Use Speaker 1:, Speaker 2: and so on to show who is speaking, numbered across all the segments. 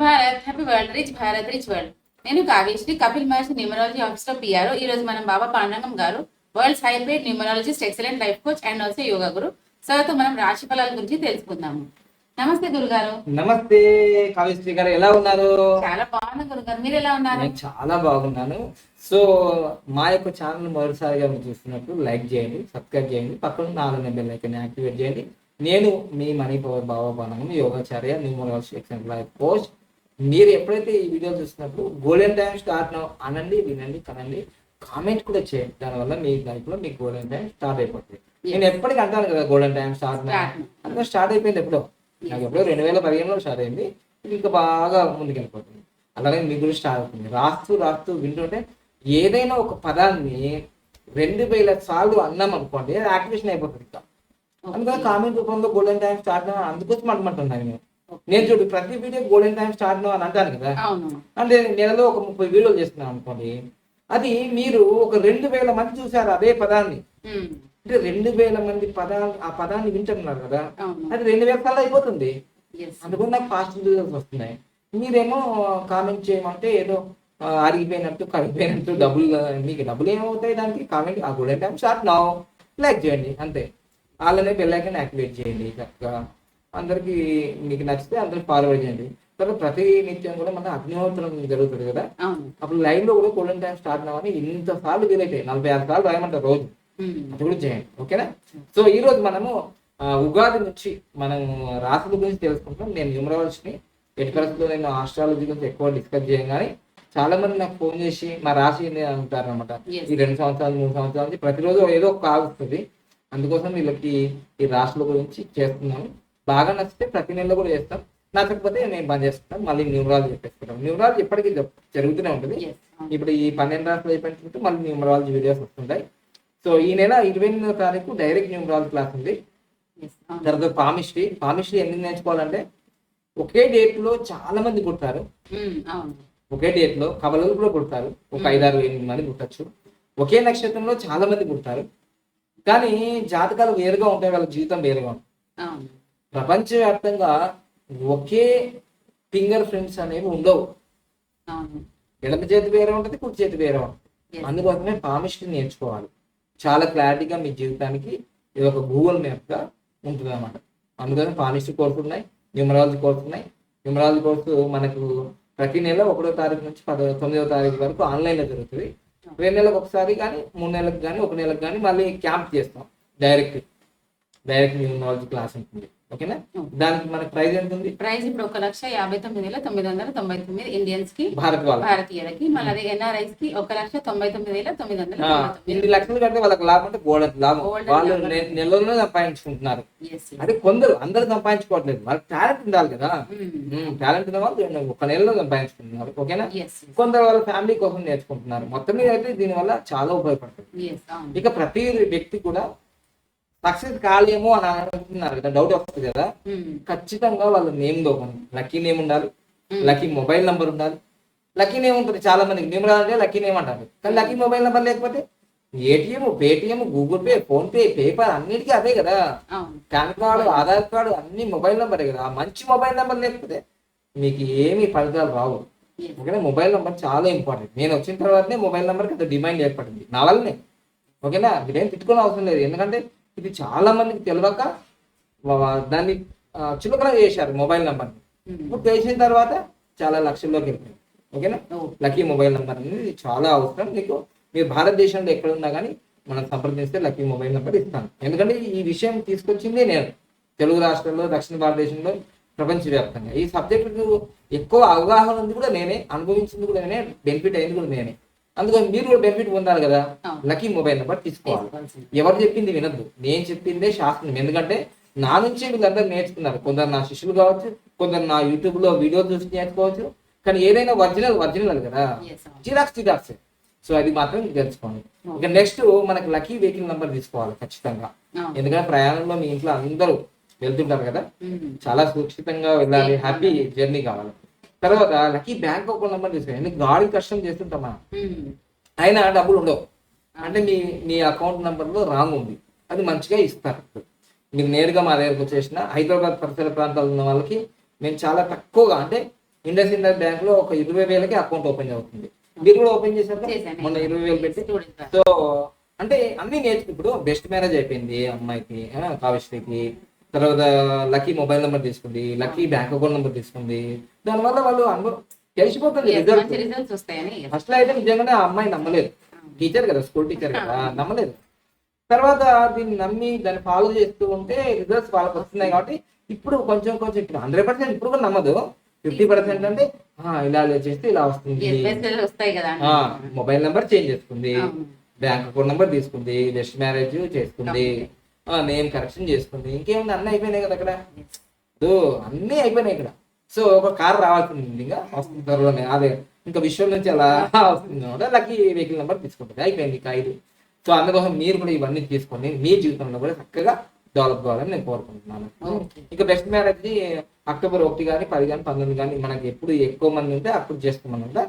Speaker 1: Bharat happy world rich Bharat rich world. నేను Kavyasri, Kapil Maharshi numerology office లో PR. ఈ రోజు మనం Baba Pandarangam garu, worlds hybrid numerologist, excellent life coach and also yoga guru సార్తో మనం రాశి ఫలాల గురించి తెలుసుకుందాము. నమస్తే గురుగారు.
Speaker 2: నమస్తే కావ్యశ్రీ గారు, ఎలా ఉన్నారు?
Speaker 1: చాలా బాగున్నా గురుగారు, మీరు ఎలా ఉన్నారు?
Speaker 2: నేను చాలా బాగున్నాను. సో మా యొక్క ఛానల్ మొదటిసారిగా మీరు చూస్తున్నట్టు లైక్ చేయండి, సబ్స్క్రైబ్ చేయండి, పక్కన నాలుగు బెల్ ఐకాన్ యాక్టివేట్ చేయండి. నేను మీ మనీ పవర్ బాబా పాండరంగం, యోగాచార్య, న్యూమరాలజిస్ట్, ఎక్సలెంట్ లైఫ్ కోచ్. మీరు ఎప్పుడైతే ఈ వీడియో చూస్తున్నప్పుడు గోల్డెన్ టైం స్టార్ట్ అనండి, వినండి, కనండి, కామెంట్ కూడా చేయండి. దానివల్ల మీ లైఫ్ లో మీ గోల్డెన్ టైం స్టార్ట్ అయిపోతుంది. నేను ఎప్పటికీ అంటాను కదా, గోల్డెన్ టైం స్టార్ట్ అయిపోయింది. ఎప్పుడో నాకు ఎప్పుడో 2015లో స్టార్ట్ అయింది. ఇది ఇంకా బాగా ముందుకెళ్ళిపోతుంది. అలాగే మీకు కూడా స్టార్ట్ అవుతుంది. రాస్తూ రాస్తూ వింటుంటే ఏదైనా ఒక పదాన్ని 2000 సార్లు అన్నాం అనుకోండి, యాక్టివేషన్ అయిపోతుంది. ఇంకా అందుకని కామెంట్ రూపంలో గోల్డెన్ టైం స్టార్ట్ అందుకోసం అనమంటున్నాను. నేను చూడు ప్రతి వీడియో గోల్డెన్ టైం స్టార్ట్ అని అంటాను కదా. అంటే నెలలో ఒక 30 వీడియోలు చేస్తున్నాను అనుకోండి, అది మీరు ఒక 2000 మంది చూసారు అదే పదాన్ని. అంటే 2000 మంది ఆ పదాన్ని వింటున్నారు కదా, అది 2000 సార్లు అయిపోతుంది. అందుకని నాకు ఫాస్ట్ రిజల్ట్స్ వస్తున్నాయి. మీరేమో కామెంట్ చేయమంటే ఏదో అరిగిపోయినట్టు, కరిగిపోయినట్టు, మీకు డబ్బులు ఏమవుతాయి దానికి? కామెంట్ ఆ golden time start now like చేయండి, అంతే. అలానే బెల్ ఐకాన్ యాక్టివేట్ చేయండి. చక్కగా అందరికి మీకు నచ్చితే అందరికి ఫార్వర్డ్ చేయండి. తర్వాత ప్రతి నిత్యం కూడా మన అగ్నిహోత్రం జరుగుతుంది కదా, అప్పుడు లైవ్ లో కూడా గోల్డెన్ టైం స్టార్ట్ అవ్వని ఇంత సార్లు వీలైతే 46 సార్లు రాయమంటారు రోజు. అది కూడా చేయండి, ఓకేనా? సో ఈ రోజు మనము ఉగాది నుంచి మనం రాశుల గురించి తెలుసుకుంటాం. నేను న్యూమరాలజీని ఎట్టి పరిస్థితుల్లో నేను ఆస్ట్రాలజీ గురించి ఎక్కువ డిస్కస్ చేయను, కానీ చాలా మంది నాకు ఫోన్ చేసి మా రాశి అంటారు అనమాట. ఈ 2 సంవత్సరాలు 3 సంవత్సరాల నుంచి ప్రతిరోజు ఏదో ఒక కాల్ వస్తుంది. అందుకోసం వీళ్ళకి ఈ రాశుల గురించి చేస్తున్నాను. బాగా నచ్చితే ప్రతి నెలలో కూడా చేస్తాం, నచ్చకపోతే నేను బంద్ చేస్తాను, మళ్ళీ న్యూమరాలజీ చెప్పేసుకుంటాం. న్యూమరాలజీ ఎప్పటికీ జరుగుతూనే ఉంటుంది. ఇప్పుడు ఈ 12 రాశులు అయిపోయినట్టు మళ్ళీ న్యూమరాలజీ వీడియోస్ వస్తుంటాయి. సో ఈ నెల 28వ తారీఖు డైరెక్ట్ న్యూమరాలజీ క్లాస్ ఉంది. తర్వాత పామిస్ట్రీ ఎందుకు నేర్చుకోవాలంటే ఒకే డేట్ లో చాలా మంది పుడతారు. ఒకే డేట్ లో కవలలు కూడా పుడతారు, ఒక 5-6 మంది పుట్టచ్చు. ఒకే నక్షత్రంలో చాలా మంది పుడతారు, కానీ జాతకాలు వేరుగా ఉంటాయి, వాళ్ళ జీవితం వేరుగా ఉంటుంది. ప్రపంచవ్యాప్తంగా ఒకే ఫింగర్ ప్రింట్స్ అనేవి ఉండవు. ఎడమ చేతి వేరే ఉంటుంది, కుడి చేతి వేరే ఉంటుంది. అందుకోసమే పామిస్ట్రీ నేర్చుకోవాలి. చాలా క్లారిటీగా మీ జీవితానికి ఇది ఒక గూగుల్ మ్యాప్ గా ఉంటుంది అన్నమాట. అందుకని పామిస్ట్రీ కోర్సు ఉన్నాయి, న్యూమరాలజీ కోర్సు ఉన్నాయి. న్యూమరాలజీ కోర్సు మనకు ప్రతి నెల 1వ తారీఖు నుంచి 9వ తారీఖు వరకు ఆన్లైన్ లో జరుగుతుంది. 2 నెలలకు ఒకసారి కానీ, 3 నెలలకు కానీ, 1 నెలకు కానీ మళ్ళీ క్యాంప్ చేస్తాం. డైరెక్ట్ న్యూమరాలజీ క్లాస్ ఉంటుంది, ఓకేనా? దానికి మనకి ప్రైస్ ఎంత ఉంది?
Speaker 1: ప్రైస్ ఇప్పుడు 1,59,999 ఇండియన్స్ కి, భారతీయులకి. మళ్ళీ అదే ఎన్ఆర్ఐస్ కి 1,99,999.
Speaker 2: ఇన్ని లక్షలు కడితే వాళ్ళకి లాభం అంటే గోల్డెన్ లాభం. వాళ్ళు నెలలోనే సంపాదించుకుంటున్నారు. అది కొందరు, అందరూ సంపాదించుకోవట్లేదు. వాళ్ళకి టాలెంట్ ఉండాలి కదా. టాలెంట్ ఉన్న వాళ్ళు 1 నెలలో సంపాదించుకుంటున్నారు, ఓకేనా? కొందరు వాళ్ళ ఫ్యామిలీ కోసం నేర్చుకుంటున్నారు. మొత్తం మీద అయితే దీనివల్ల చాలా ఉపయోగపడుతుంది. ఇక ప్రతి వ్యక్తి కూడా సక్సెస్ కాలేమో అని అనుకుంటున్నారు కదా, డౌట్ వస్తుంది కదా. ఖచ్చితంగా వాళ్ళ నేమ్ లో లక్కీ నేమ్ ఉండాలి, లక్కీ మొబైల్ నంబర్ ఉండాలి. లక్కీ నేమ్ ఉంటుంది చాలా మందికి, న్యూమరాలజీ అంటే లక్కీ నేమ్ అంటారు, కానీ లక్కీ మొబైల్ నెంబర్ లేకపోతే ATM, Paytm, Google pay, phone pay, paper అన్నిటికీ అదే కదా. పాన్ కార్డు, ఆధార్ కార్డు అన్ని మొబైల్ నెంబరే కదా. మంచి మొబైల్ నెంబర్ లేకపోతే మీకు ఏమి ఫలితాలు రావు, ఓకేనా? మొబైల్ నెంబర్ చాలా ఇంపార్టెంట్. నేను వచ్చిన తర్వాతనే మొబైల్ నెంబర్కి అంత డిమాండ్ ఏర్పడింది నా వల్లనే, ఓకేనా? మీరేం తిట్టుకునే అవసరం లేదు. ఎందుకంటే ఇది చాలా మందికి తెలియక దాన్ని చులకన చేశారు మొబైల్ నెంబర్ని. ఇప్పుడు తెలిసిన తర్వాత చాలా లక్షల్లోకి వెళ్ళిపోయింది, ఓకేనా? లక్కీ మొబైల్ నెంబర్ అనేది చాలా అవసరం. మీకు మీరు భారతదేశంలో ఎక్కడున్నా కానీ మనం సంప్రదిస్తే లక్కీ మొబైల్ నెంబర్ ఇస్తాను. ఎందుకంటే ఈ విషయం తీసుకొచ్చింది నేను తెలుగు రాష్ట్రాల్లో, దక్షిణ భారతదేశంలో, ప్రపంచవ్యాప్తంగా. ఈ సబ్జెక్టు ఎక్కువ అవగాహన ఉంది కూడా నేనే, అనుభవించింది కూడా నేనే, బెనిఫిట్ అయింది కూడా నేనే. అందుకని మీరు కూడా బెనిఫిట్ పొందాలి కదా. లక్కీ మొబైల్ నెంబర్ తీసుకోవాలి. ఎవరు చెప్పింది వినద్దు, నేను చెప్పిందే శాస్త్రం. ఎందుకంటే నా నుంచి వీళ్ళందరూ నేర్చుకున్నారు. కొందరు నా శిష్యులు కావచ్చు, కొందరు నా యూట్యూబ్ లో వీడియో చూసి నేర్చుకోవచ్చు, కానీ ఏదైనా ఒరిజినల్ కదా, జిరాక్స్. సో అది మాత్రం తెలుసుకోండి. ఇక నెక్స్ట్ మనకి లక్కీ వెహికల్ నెంబర్ తీసుకోవాలి ఖచ్చితంగా. ఎందుకంటే ప్రయాణంలో మీ ఇంట్లో అందరూ వెళ్తుంటారు కదా, చాలా సురక్షితంగా వెళ్ళాలి, హ్యాపీ జర్నీ కావాలి. తర్వాత లక్కీ బ్యాంక్ అకౌంట్ నెంబర్ తీసుకోండి. ఎందుకు గాడి కష్టం చేస్తుంటాం మనం, అయినా డబ్బులు ఉండవు అంటే మీ అకౌంట్ నెంబర్ లో రాంగ్ ఉంది, అది మంచిగా ఇస్తారు. మీరు నేరుగా మా దగ్గరకు వచ్చేసిన హైదరాబాద్ పరిసర ప్రాంతాల్లో ఉన్న వాళ్ళకి మేము చాలా తక్కువగా, అంటే ఇండస్ ఇండ్ బ్యాంక్ లో ఒక 20,000కి అకౌంట్ ఓపెన్ అవుతుంది. మీరు కూడా ఓపెన్ చేశారు
Speaker 1: చేశాను.
Speaker 2: మొన్న 20,000 పెట్టి.
Speaker 1: Student.
Speaker 2: సో అంటే అన్ని ఇప్పుడు బెస్ట్ మ్యారేజ్ అయిపోయింది అమ్మాయికి, కావ్యశ్రీకి. తర్వాత లక్కీ మొబైల్ నెంబర్ తీసుకుంది, లక్కీ బ్యాంక్ అకౌంట్ నెంబర్ తీసుకుంది. దానివల్ల వాళ్ళు అనుభవం తెలిసిపోతుంది
Speaker 1: Yes,
Speaker 2: రిజల్ట్.
Speaker 1: మంచి రిజల్ట్స్ వస్తాయని.
Speaker 2: ఫస్ట్ లో అయితే నిజంగానే ఆ అమ్మాయి నమ్మలేదు, టీచర్ కదా, స్కూల్ టీచర్ కదా, నమ్మలేదు. తర్వాత దీన్ని నమ్మి దాన్ని ఫాలో చేస్తూ ఉంటే రిజల్ట్స్ వాళ్ళకి వస్తున్నాయి. కాబట్టి ఇప్పుడు కొంచెం కొంచెం ఇప్పుడు 100% ఇప్పుడు కూడా నమ్మదు, 50% అంటే ఇలా చేస్తే ఇలా వస్తుంది.
Speaker 1: Yes, messages వస్తాయి కదా.
Speaker 2: మొబైల్ నెంబర్ చేంజ్ చేసుకుంది,
Speaker 1: అవును.
Speaker 2: బ్యాంక్ అకౌంట్ నెంబర్ తీసుకుంది, బెస్ట్ మ్యారేజ్ చేసుకుంది, నేమ్ కరెక్షన్ చేసుకుంది. ఇంకేముంది, అన్నీ అయిపోయినాయి కదా అక్కడ. సో అన్నీ అయిపోయినాయి ఇక్కడ. సో ఒక కార్ రావాల్సింది, ఇంకా వస్తుంది త్వరలోనే. అదే ఇంకా విషయం నుంచి అలా వస్తుంది అనమాట. లక్కీ వెహికల్ నెంబర్ తీసుకుంటుంది, అయిపోయింది ఇక 5. సో అందుకోసం మీరు కూడా ఇవన్నీ తీసుకొని మీ జీవితంలో కూడా చక్కగా డెవలప్ కావాలని నేను కోరుకుంటున్నాను. ఇక బెస్ట్ మ్యారేజ్ అక్టోబర్ 1 కానీ 10 కానీ 19 కానీ మనకి ఎప్పుడు ఎక్కువ మంది ఉంటే అప్పుడు చేసుకోమన్నమాట.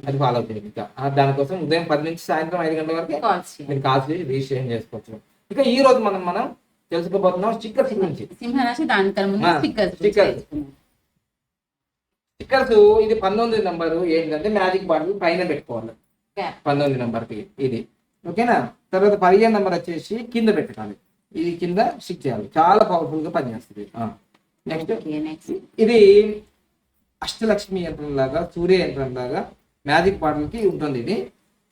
Speaker 2: అది ఫాలో చేయండి. ఇక దానికోసం ఉదయం 10 నుంచి సాయంత్రం 5 గంటల వరకు మీరు కాల్స్ చేసి రిజిస్ట్రేషన్ చేసుకోవచ్చు. ఇక ఈ రోజు మనం తెలుసుకోబోతున్నాం స్టిక్కర్స్ గురించి.
Speaker 1: సింహరాశి దానికన్నా ముందు
Speaker 2: స్టిక్కర్స్ ఇది 19 నంబరు ఏంటంటే మ్యాజిక్ బాటిల్ పైన పెట్టుకోవాలి 19 నంబర్కి ఇది, ఓకేనా. తర్వాత 15 నంబర్ వచ్చేసి కింద పెట్టాలి, ఇది కింద స్టిక్ చేయాలి. చాలా పవర్ఫుల్ గా పనిచేస్తుంది. నెక్స్ట్ ఇది అష్టలక్ష్మి యంత్రం లాగా, సూర్య యంత్రం లాగా మ్యాజిక్ బాటిల్ కి ఉంటుంది. ఇది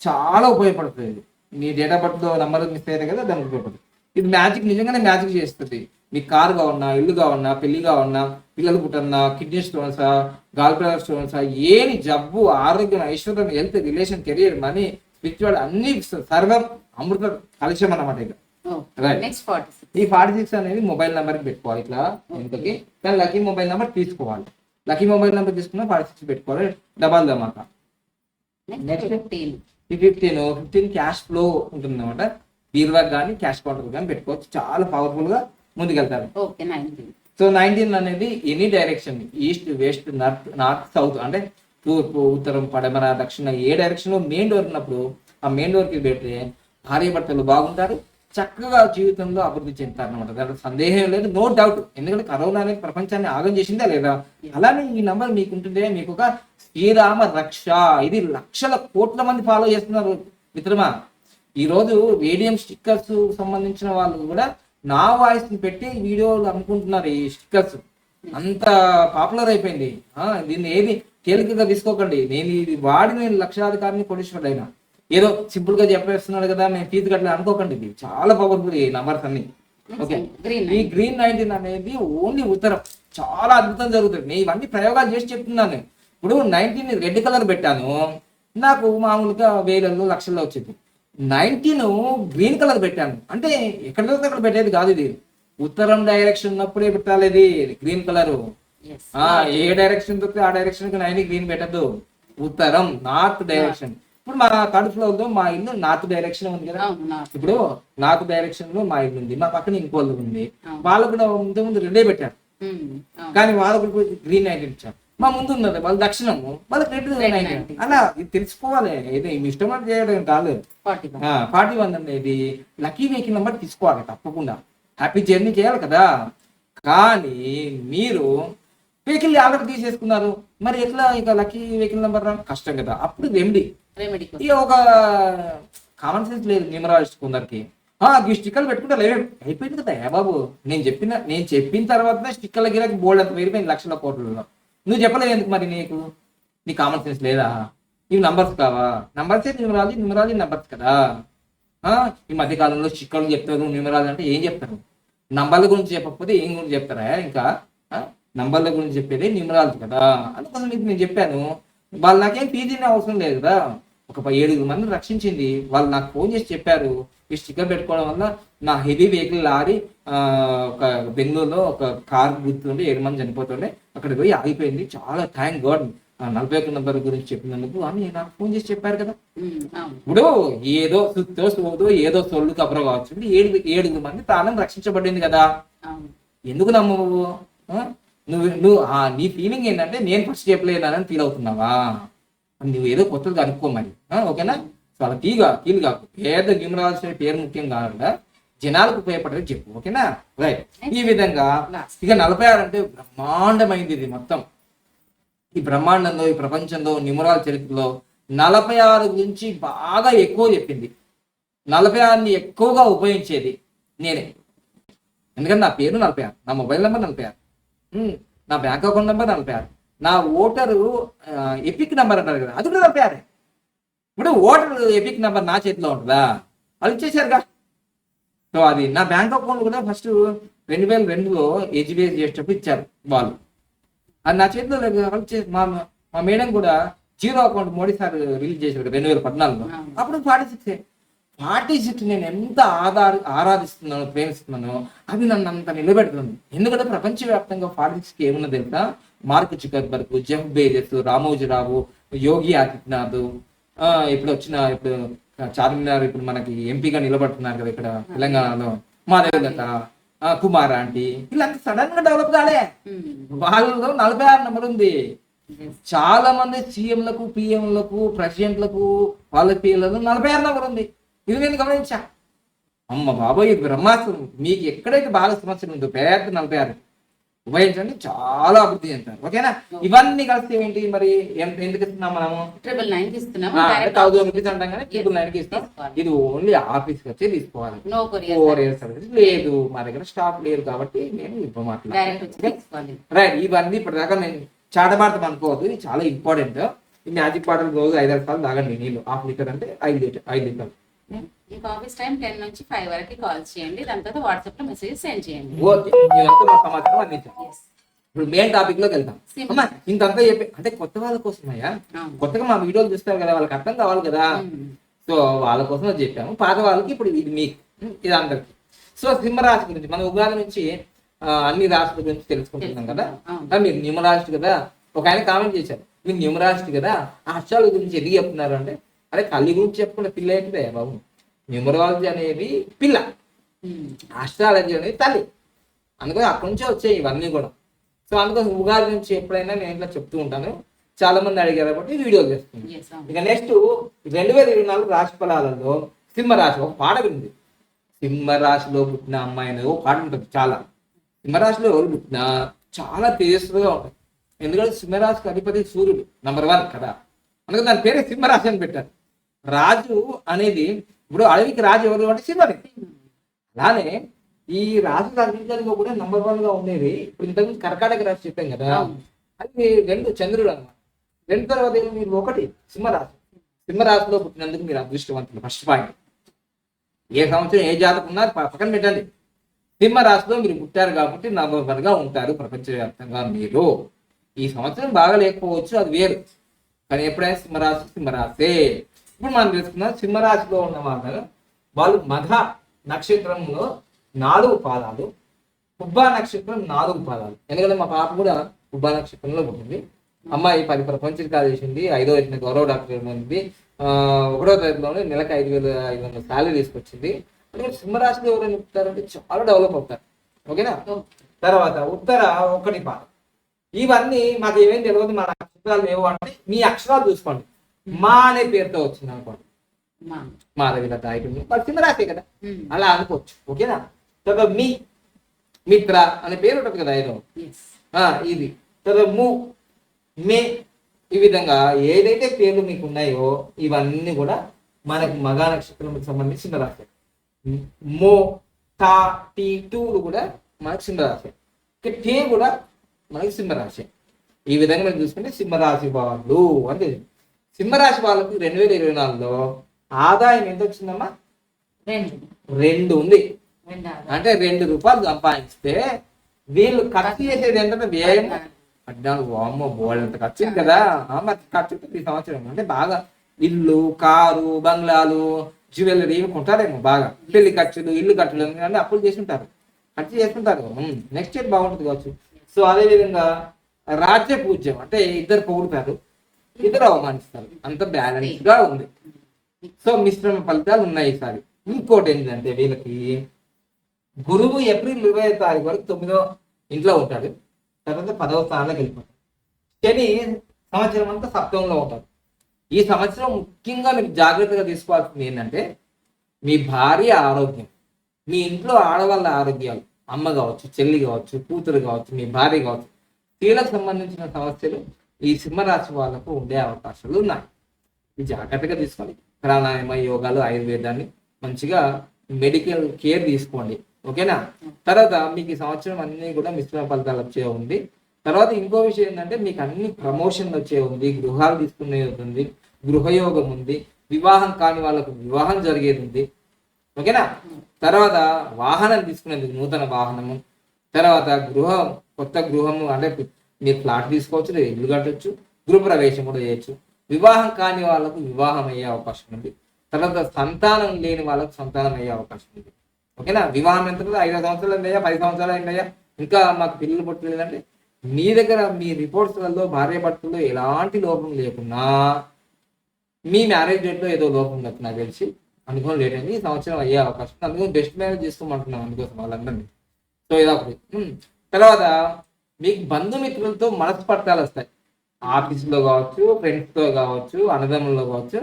Speaker 2: చాలా ఉపయోగపడుతుంది. ఇది మీ డేట్ ఆఫ్ బర్త్ లో నంబర్ మిస్ అయ్యారు కదా, దానికి ఉపయోగపడుతుంది. ఇది మ్యాజిక్, నిజంగానే మ్యాజిక్ చేస్తుంది. మీకు కారు కావన్నా, ఇల్లు కావన్నా, పెళ్లి కావన్నా, పిల్లలు పుట్టన్నా, కిడ్నీ స్టోన్సా, గాల్ బ్లాడర్ స్టోన్సా, ఏని జబ్బు, ఆరోగ్యం, ఐశ్వర్యం, health, relation, career, money, spiritual అన్ని సర్వం అమృత కలశం అన్నమాట. ఇక ఈ 46 అనేది మొబైల్ నెంబర్ కి పెట్టుకోవాలి ఇట్లా ఇంతకి. కానీ లక్కీ మొబైల్ నెంబర్ తీసుకోవాలి. లక్కీ మొబైల్ నెంబర్ తీసుకున్నా 46 పెట్టుకోవాలి, డబల్ దమాక. నెక్స్ట్ 15 క్యాష్ ఫ్లో ఉంటుంది అనమాట. బీరువా కానీ క్యాష్ కౌంటర్ కానీ పెట్టుకోవచ్చు, చాలా పవర్ఫుల్ గా ముందుకెళ్తారు. సో 19 అనేది any direction, east, west, north, south, అంటే తూర్పు, ఉత్తరం, పడమర, దక్షిణ, ఏ డైరెక్షన్ లో మెయిన్ డోర్ ఉన్నప్పుడు ఆ మెయిన్ డోర్ కి పెడితే భార్య భర్తలు బాగుంటారు, చక్కగా జీవితంలో అభివృద్ధి చెందుతారు అనమాట. దాంట్లో సందేహం లేదు, నో డౌట్. ఎందుకంటే కరోనా అనేది ప్రపంచాన్ని ఆగం చేసిందా లేదా. అలానే ఈ నంబర్ మీకుంటుంటే మీకు ఒక శ్రీరామ రక్ష. ఇది లక్షల కోట్ల మంది ఫాలో చేస్తున్నారు మిత్రమా. ఈ రోజు రేడియం స్టిక్కర్స్ సంబంధించిన వాళ్ళు కూడా నా వాయిస్ ని పెట్టి వీడియోలు అమ్ముకుంటున్నారు. ఈ స్టిక్కర్స్ అంత పాపులర్ అయిపోయింది. దీన్ని ఏది తేలికగా తీసుకోకండి. నేను ఇది వాడి నేను లక్షాధికారిని కోటీశ్వరుడు అయినా, ఏదో సింపుల్ గా చెప్పేస్తున్నాడు కదా మేము ఫీజు కట్టలే అనుకోకండి. ఇది చాలా పవర్ఫుల్ ఈ నంబర్స్ అన్ని. ఓకే, ఈ గ్రీన్ 19 అనేది ఓన్లీ ఉత్తరం, చాలా అద్భుతం జరుగుతుంది. నేను ఇవన్నీ ప్రయోగాలు చేసి చెప్తున్నాను. ఇప్పుడు 19 రెడ్ కలర్ పెట్టాను, నాకు మామూలుగా వేలల్లో లక్షల్లో వచ్చింది. 19 గ్రీన్ కలర్ పెట్టాను అంటే ఎక్కడ దొరికితే అక్కడ పెట్టేది కాదు. ఇది ఉత్తరం డైరెక్షన్ ఉన్నప్పుడే పెట్టాలి. ఇది గ్రీన్ కలర్ ఏ డైరెక్షన్ దొరికితే ఆ డైరెక్షన్ కి 9 గ్రీన్ పెట్టద్దు. ఉత్తరం నార్త్ డైరెక్షన్. ఇప్పుడు మా థర్డ్ ఫ్లోర్ లో మా ఇల్లు నార్త్ డైరెక్షన్ ఉంది కదా. ఇప్పుడు నార్త్ డైరెక్షన్ లో మా ఇల్లు ఉంది, మా పక్కన ఇంకోళ్ళు ఉంది. వాళ్ళు కూడా ముందు రెండే పెట్టారు, కానీ వాళ్ళకు గ్రీన్ 19 ఇచ్చారు. మా ముందు ఉన్నది వాళ్ళ దక్షిణము, వాళ్ళకి రెడ్ 19. అలా ఇది తెలుసుకోవాలి. ఏదో మీ ఇష్టం చేయడం కాదు. 41 అనేది లక్కీ వెహికల్ నెంబర్ తీసుకోవాలి తప్పకుండా. హ్యాపీ జర్నీ చేయాలి కదా. కానీ మీరు వెహికల్ ఆల్రెడీ తీసేసుకున్నారు, మరి ఎట్లా ఇక లక్కీ వెహికల్ నెంబర్ కష్టం కదా. అప్పుడు రెమెడీ ఇక ఒక కామన్ సెన్స్ లేదు న్యూమరాలజిస్ట్ కొందరికి. ఈ స్టిక్కర్లు పెట్టుకుంటే లేదు, అయిపోయింది కదా బాబు. నేను చెప్పిన తర్వాత స్టిక్కర్ల గిరాకి బోల్డ్ అంత పెరిగిపోయింది లక్షల కోట్లలో. నువ్వు చెప్పలేదు ఎందుకు మరి? నీ కామన్ సెన్స్ లేదా? ఇవి నంబర్స్ కావా? నంబర్సే న్యూమరాలజీ నంబర్స్ కదా. ఈ మధ్య కాలంలో స్టిక్కర్లు చెప్తారు, న్యూమరాలజీ అంటే ఏం చెప్తారు? నంబర్ల గురించి చెప్పకపోతే ఏం గురించి చెప్తారా? ఇంకా నంబర్ల గురించి చెప్పేది న్యూమరాలజీ కదా. అందుకోసం మీకు నేను చెప్పాను. వాళ్ళు నాకేం పీజీ అవసరం లేదు కదా. ఒక 7 మందిని రక్షించింది. వాళ్ళు నాకు ఫోన్ చేసి చెప్పారు, ఈ స్టిక్కర్ పెట్టుకోవడం వల్ల నా హెవీ వెహికల్ లారీ ఒక బెంగళూరులో ఒక కార్ గుర్తుంటే 7 మంది చనిపోతుండే, అక్కడికి పోయి ఆగిపోయింది. చాలా థ్యాంక్ గాడ్ 41 నంబర్ గురించి చెప్పినందుకు అని నాకు ఫోన్ చేసి చెప్పారు కదా. ఇప్పుడు ఏదో సుత్తో సోదో ఏదో సొల్లు కబర కావచ్చు, 7 మంది ప్రాణం రక్షించబడింది కదా. ఎందుకు నమ్మవు నువ్వు? నీ ఫీలింగ్ ఏంటంటే నేను ఫస్ట్ చెప్పలేదని ఫీల్ అవుతున్నావా? నువ్వు ఏదో కొత్తది కనుక్కో మరి, ఓకేనా? చాలా ఫీల్ కాకు. పేద న్యూమరాలజీ పేరు ముఖ్యం కాకుండా జనాలకు ఉపయోగపడేది చెప్పు, ఓకేనా? రైట్. ఈ విధంగా ఇక 46 అంటే బ్రహ్మాండమైంది. ఇది మొత్తం ఈ బ్రహ్మాండంలో, ఈ ప్రపంచంలో, న్యూమరాల చరిత్రలో 46 గురించి బాగా ఎక్కువ చెప్పింది. 46ని ఎక్కువగా ఉపయోగించేది నేనే. ఎందుకంటే నా పేరు 46, నా మొబైల్ నెంబర్ 46, నా బ్యాంక్ అకౌంట్ నెంబర్ 46, నా ఓటరు ఎపిక్ నెంబర్ అంటారు కదా, అది కూడా 46. ఇప్పుడు ఓటర్ ఎపిక్ నెంబర్ నా చేతిలో ఉంటుందా? వాళ్ళు ఇచ్చేసారుగా. సో అది నా బ్యాంక్ అకౌంట్ కూడా ఫస్ట్ 2002లో ఏజీబీఎస్ చేసేటప్పుడు ఇచ్చారు వాళ్ళు. అది నా చేతిలో లేదు. వాళ్ళు మా మేడం కూడా zero account Modi sir release చేశారు 2014లో. అప్పుడు 46 నేను ఎంత ఆరాధిస్తున్నాను, ప్రేమిస్తున్నాను, అది నన్ను అంత నిలబెడుతుంది. ఎందుకంటే ప్రపంచవ్యాప్తంగా 46కి ఏమున్నా తెలుసా? Mark Zuckerberg, Jeff Bezos, Ramoji Rao, Yogi Adityanath, ఇప్పుడు చార్మినార్ ఇప్పుడు మనకి ఎంపీగా నిలబడుతున్నారు కదా ఇక్కడ తెలంగాణలో, మాధవలత, కుమార్ ఆంటీ, వీళ్ళంతా సడన్ గా డెవలప్ కాలే. వాళ్ళలో 46 నెంబర్ ఉంది. చాలా మంది సీఎంలకు, పిఎంలకు, ప్రెసిడెంట్లకు, వాళ్ళ పిల్లలు 46 నెంబర్ ఉంది. ఇది నేను గమనించా. అమ్మ బాబాయ్, ఇది బ్రహ్మాస్త్రం. మీకు ఎక్కడైతే బాగా సమస్యలు ఉందో పెద్ద 46 ఉపయోగించండి, చాలా అభివృద్ధి చెందుతారు. ఓకేనా? ఇవన్నీ కలిసి ఏంటి మరి ఎందుకు ఇస్తున్నాం మనము?
Speaker 1: 999 ఇస్తున్నాము.
Speaker 2: 1000 రూపీస్ అంటాం కానీ 999 ఇస్తాం. ఇది ఓన్లీ ఆఫీస్కి వచ్చి తీసుకోవాలి. కొరియర్ సర్వీస్ లేదు, మా దగ్గర స్టాఫ్ లేరు కాబట్టి నేను ఇవ్వమాట్లేదు. రైట్, ఇవన్నీ ఇప్పటిదాకా నేను చాటమాడతాం అనుకోవద్దు. ఇది చాలా ఇంపార్టెంట్. ఈ మ్యాజిక్ బాటిల్ రోజు 5 సార్లు తాగండి నీళ్ళు. 1/2 లీటర్ అంటే 5 లీటర్.
Speaker 1: మీకు ఆఫీస్ టైం 10 నుంచి 5 వరకు కాల్ చేయండి. దాని తర్వాత వాట్సాప్ లో మెసేజ్ సెండ్ చేయండి.
Speaker 2: ఓకే, ఇదంతా మా సమాచారం అందించాం. ఇప్పుడు మెయిన్ టాపిక్ లోకి వెళ్తాం. అమ్మా ఇంకంతా చెప్పి అంటే కొత్త వాళ్ళ కోసమయ్యా, కొత్తగా మా వీడియోలు చూస్తారు కదా, వాళ్ళకి అర్థం కావాలి కదా. సో వాళ్ళ కోసం చెప్పాము. పాత వాళ్ళకి ఇప్పుడు ఇది మీకు, ఇది అందరికి. సో సింహరాశి గురించి మనం ఉగాది నుంచి అన్ని రాశుల గురించి తెలుసుకుంటున్నాం కదా. మీరు న్యూమరాశి కదా, ఒక ఆయన కామెంట్ చేశారు, మీరు న్యూమరాశి కదా అక్షరాల గురించి ఎందుకు చెప్తున్నారు అంటే, అరే తల్లి గురించి చెప్పుకున్న పిల్ల ఏంటిదే బాబు. న్యూమరాలజీ అనేది పిల్ల, ఆస్ట్రాలజీ అనేది తల్లి. అందుకని అక్కడి నుంచే వచ్చాయి ఇవన్నీ కూడా. సో అందుకోసం ఉగాది నుంచి ఎప్పుడైనా నేను ఇట్లా చెప్తూ ఉంటాను. చాలా మంది అడిగారు కాబట్టి వీడియోలు చేస్తున్నాను. ఇక నెక్స్ట్ 2024 రాశి ఫలాలలో సింహరాశి ఒక పాట ఉంది. సింహరాశిలో పుట్టిన అమ్మాయి అనేది ఒక పాట ఉంటుంది. చాలా సింహరాశిలో ఎవరు పుట్టినా చాలా తేజస్సుగా ఉంటుంది. ఎందుకంటే సింహరాశికి అధిపతి సూర్యుడు నంబర్ 1 కదా. అందుకని దాని పేరే సింహరాశి అని పెట్టారు. రాజు అనేది ఇప్పుడు అడవికి రాజు ఎవరు అంటే సింహమే. అలానే ఈ రాశి అన్నింటిలో కూడా నంబర్ 1 గా ఉండేది. ఇప్పుడు ఇంతకుముందు కర్కాటక రాశి చెప్పాం కదా, అది 2 చంద్రుడు అన్నమాట. 2 తర్వాత మీరు 1 సింహరాశి. సింహరాశిలో పుట్టినందుకు మీరు అదృష్టవంతులు. First point. ఏ సంవత్సరం ఏ జాతకం ఉన్నారు పక్కన పెట్టండి. సింహరాశిలో మీరు పుట్టారు కాబట్టి నంబర్ 1 గా ఉంటారు ప్రపంచవ్యాప్తంగా. మీరు ఈ సంవత్సరం బాగా లేకపోవచ్చు, అది వేరు. కానీ ఎప్పుడైనా సింహరాశి. ఇప్పుడు మనం తెలుసుకున్నాం సింహరాశిలో ఉన్న వాళ్ళు మఘ నక్షత్రంలో 4 పాదాలు, పుబ్బా నక్షత్రం 4 పాదాలు. ఎందుకంటే మా పాప కూడా పుబ్బా నక్షత్రంలో పుట్టింది. అమ్మాయి 10 ప్రపంచకాలు చేసింది, 5వ తరగతి గౌరవ డాక్టర్ ఉంది, 1వ తరగతిలోనే నెలకు 5,500 శాలరీ తీసుకొచ్చింది. అంటే సింహరాశిలో ఎవరైనా పుట్టారంటే చాలా డెవలప్ అవుతారు. ఓకేనా? తర్వాత ఉత్తర 1 పాదం. ఇవన్నీ మాకు ఏమేం తెలియదు, మా నక్షత్రాలు ఏవో అంటే మీ అక్షరాలు చూసుకోండి. మా అనే పేరుతో వచ్చింది అనుకోండి, మాధవిల తాయిటుంది, వాళ్ళు సింహరాశి కదా, అలా అనుకోవచ్చు. ఓకేనా? తర్వాత మీ మిత్ర అనే పేరు ఉంటుంది కదా ఏదో, ఇది. తర్వాత ము, మే, ఈ విధంగా ఏదైతే పేర్లు మీకు ఉన్నాయో ఇవన్నీ కూడా మనకు మగా నక్షత్రం సంబంధించిన రాశి. మో, తా, టీ, టూలు కూడా మనకు సింహరాశి. టే కూడా మనకి సింహరాశి. ఈ విధంగా మనం చూసుకుంటే సింహరాశి వాళ్ళు అంటే సింహరాశి వాళ్ళకు 2024లో ఆదాయం ఎంత వచ్చిందమ్మా? 2 ఉంది. అంటే 2 రూపాయలు సంపాదిస్తే వీళ్ళు ఖర్చు చేసేది ఏంటంటే వ్యయం 14. అమ్మో బోళ్ళంత ఖర్చు కదా. మరి ఖర్చు ఈ సంవత్సరం అంటే బాగా ఇల్లు, కారు, బంగ్లాలు, జ్యువెలరీ కొంటారేమో బాగా. పెళ్లి ఖర్చులు, ఇల్లు ఖర్చులు అంటే అప్పులు చేస్తుంటారు, ఖర్చు చేస్తుంటారు. నెక్స్ట్ ఇయర్ బాగుంటుంది కావచ్చు. సో అదే విధంగా రాజ్య పూజ్యం అంటే ఇద్దరు పొగుడుతారు, ఇద్దరు అవమానిస్తారు, అంత బ్యాలెన్స్ గా ఉంది. సో మిశ్రమ ఫలితాలు ఉన్నాయి ఈసారి. ఇంకోటి ఏంటంటే వీళ్ళకి గురువు ఏప్రిల్ 25వ తారీఖు వరకు 9వ ఇంట్లో ఉంటాడు, తర్వాత 10వ స్థానంలోకి వెళ్ళిపోతాడు. శని సంవత్సరం అంతా సప్తమంలో ఉంటాడు. ఈ సంవత్సరం ముఖ్యంగా మీకు జాగ్రత్తగా తీసుకోవాల్సింది ఏంటంటే మీ భార్య ఆరోగ్యం, మీ ఇంట్లో ఆడవాళ్ళ ఆరోగ్యాలు, అమ్మ కావచ్చు, చెల్లి కావచ్చు, కూతురు కావచ్చు, మీ భార్య కావచ్చు, స్త్రీలకు సంబంధించిన సమస్యలు ఈ సింహరాశి వాళ్ళకు ఉండే అవకాశాలు ఉన్నాయి. ఇది జాగ్రత్తగా తీసుకోండి. ప్రాణాయామ, యోగాలు, ఆయుర్వేదాన్ని మంచిగా మెడికల్ కేర్ తీసుకోండి. ఓకేనా? తర్వాత మీకు ఈ సంవత్సరం అన్ని కూడా మిశ్రమ ఫలితాలు వచ్చే ఉంది. తర్వాత ఇంకో విషయం ఏంటంటే మీకు అన్ని ప్రమోషన్లు వచ్చే ఉంది, గృహాలు తీసుకునే ఉంది, గృహయోగం ఉంది, వివాహం కాని వాళ్ళకు వివాహం జరిగేది ఉంది. ఓకేనా? తర్వాత వాహనం తీసుకునేది, నూతన వాహనము, తర్వాత గృహం, కొత్త గృహము అంటే మీరు ఫ్లాట్ తీసుకోవచ్చు, లేదా ఇల్లు కట్టవచ్చు, గృహప్రవేశం కూడా చేయొచ్చు. వివాహం కాని వాళ్ళకు వివాహం అయ్యే అవకాశం ఉంది. తర్వాత సంతానం లేని వాళ్ళకు సంతానం అయ్యే అవకాశం ఉంది. ఓకేనా? వివాహం ఎంత 5 సంవత్సరాలు అయిందయ్యా, 10 సంవత్సరాలు అయిందయ్యా, ఇంకా మాకు పిల్లలు పుట్టలేదంటే మీ దగ్గర మీ రిపోర్ట్స్లలో భార్య భర్తల్లో ఎలాంటి లోపం లేకున్నా మీ మ్యారేజ్ డేట్లో ఏదో లోపం ఉంది నాకు తెలిసి, అందుకని లేట్ అయింది. ఈ సంవత్సరం అయ్యే అవకాశం, అందుకని బెస్ట్ మ్యారేజ్ చేసుకోమంటున్నాను అందుకోసం వాళ్ళందరినీ. సో ఇదొకటి. తర్వాత మీకు బంధుమిత్రులతో మనస్పర్ధాలు వస్తాయి. ఆఫీసులో కావచ్చు, ఫ్రెండ్స్తో కావచ్చు, అన్నదమ్ముల్లో కావచ్చు,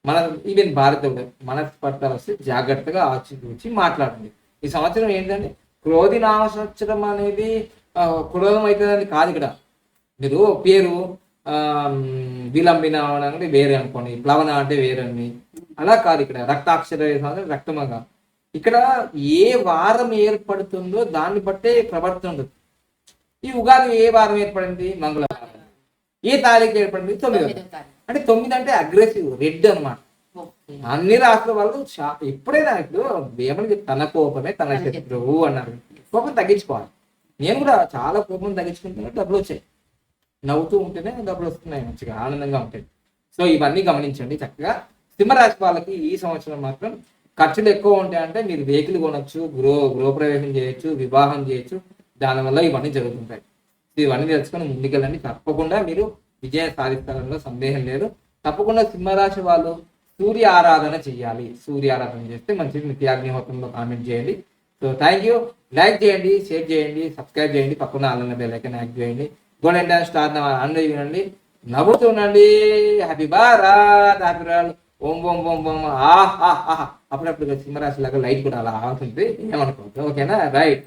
Speaker 2: మన ఈవెన్ భారత మనస్పర్ధాలు వస్తే జాగ్రత్తగా ఆచితూచి మాట్లాడండి. ఈ సంవత్సరం ఏంటంటే క్రోధి నామ సంవత్సరం అనేది క్రోధం అవుతుందని కాదు. ఇక్కడ మీరు పేరు విలంబిన అంటే వేరే అనుకోండి, ప్లవన అంటే వేరే అని అలా కాదు. ఇక్కడ రక్తాక్షర రక్తమగా ఇక్కడ ఏ వారం ఏర్పడుతుందో దాన్ని బట్టే ప్రవర్తన ఉంటుంది. ఈ ఉగాది ఏ వారం ఏర్పడింది? మంగళవారం. ఏ తారీఖు ఏర్పడింది? 9వ తారీఖు. అంటే 9 అంటే అగ్రెసివ్, రెడ్ అనమాట. అన్ని రాష్ట్రాల వాళ్ళు ఎప్పుడైనా ఇప్పుడు ఏమని తన కోపమే తన శత్రువు అన్నారు. కోపం తగ్గించుకోవాలి. నేను కూడా చాలా కోపం తగ్గించుకుంటే డబ్బులు వచ్చాయి. నవ్వుతూ ఉంటేనే డబ్బులు వస్తున్నాయి, మంచిగా ఆనందంగా ఉంటాయి. సో ఇవన్నీ గమనించండి చక్కగా. సింహరాశి వాళ్ళకి ఈ సంవత్సరం మాత్రం ఖర్చులు ఎక్కువ ఉంటాయంటే మీరు వెహికల్ కొనొచ్చు, గృహప్రవేశం చేయొచ్చు, వివాహం చేయొచ్చు. దానివల్ల ఇవన్నీ జరుగుతుంటాయి. ఇవన్నీ తెలుసుకొని ముందుకెళ్ళండి. తప్పకుండా మీరు విజయం సాధిస్తారన్న సందేహం లేదు. తప్పకుండా సింహరాశి వాళ్ళు సూర్య ఆరాధన చేయాలి. సూర్య ఆరాధన చేస్తే మంచిది. నిత్యాగ్నిహోత్రంలో కామెంట్ చేయండి. So thank you. లైక్ చేయండి, షేర్ చేయండి, సబ్స్క్రైబ్ చేయండి, పక్కన ఆల్ బెల్ ఐకాన్ యాక్టివ్ చేయండి. గోల్డెన్ డాన్స్ స్టార్ అందరూ వినండి, నవ్వుతూ ఉండండి. హ్యాపీ భారత్, హ్యాపీ రాల్, ఓం ఓం ఓం ఓం ఆహా. అప్పుడప్పుడు సింహరాశి లాగా లైట్ కూడా అలా ఆగుతుంది, ఏమనుకోవద్దు. ఓకేనా? రైట్.